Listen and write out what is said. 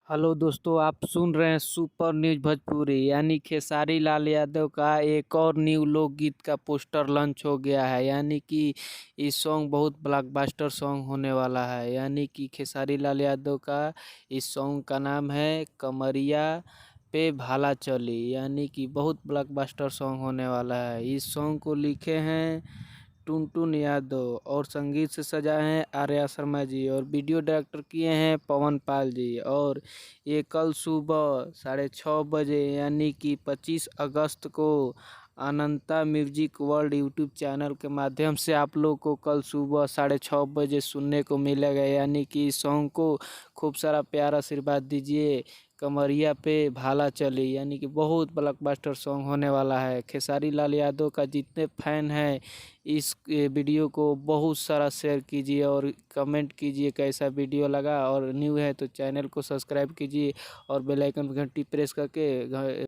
Hello दोस्तों, आप सुन रहे हैं सुपर न्यूज भोजपुरी। यानी खेसारी लाल यादव का एक और न्यू लोकगीत का पोस्टर लॉन्च हो गया है। यानी कि इस सॉन्ग बहुत ब्लॉकबस्टर सॉन्ग होने वाला है। यानी कि खेसारी लाल यादव का इस सॉन्ग का नाम है कमरिया पे भाला चली। यानी कि बहुत ब्लॉकबस्टर सॉन्ग होने वाला है। इस सॉन्ग को लिखे हैं टुनटुन यादव और संगीत से सजाए हैं आर्या शर्मा जी और वीडियो डायरेक्टर किए हैं पवन पाल जी। और ये कल सुबह 6:30 बजे यानी कि 25 अगस्त को अनंता म्यूजिक वर्ल्ड यूट्यूब चैनल के माध्यम से आप लोग को कल सुबह 6:30 बजे सुनने को मिलेगा। यानी कि इस सॉन्ग को खूब सारा प्यार आशीर्वाद दीजिए। कमरिया पे भाला चली यानी कि बहुत ब्लॉकबस्टर सॉन्ग होने वाला है। खेसारी लाल यादव का जितने फैन हैं इस वीडियो को बहुत सारा शेयर कीजिए और कमेंट कीजिए कैसा वीडियो लगा। और न्यू है तो चैनल को सब्सक्राइब कीजिए और बेल आइकन घंटी प्रेस करके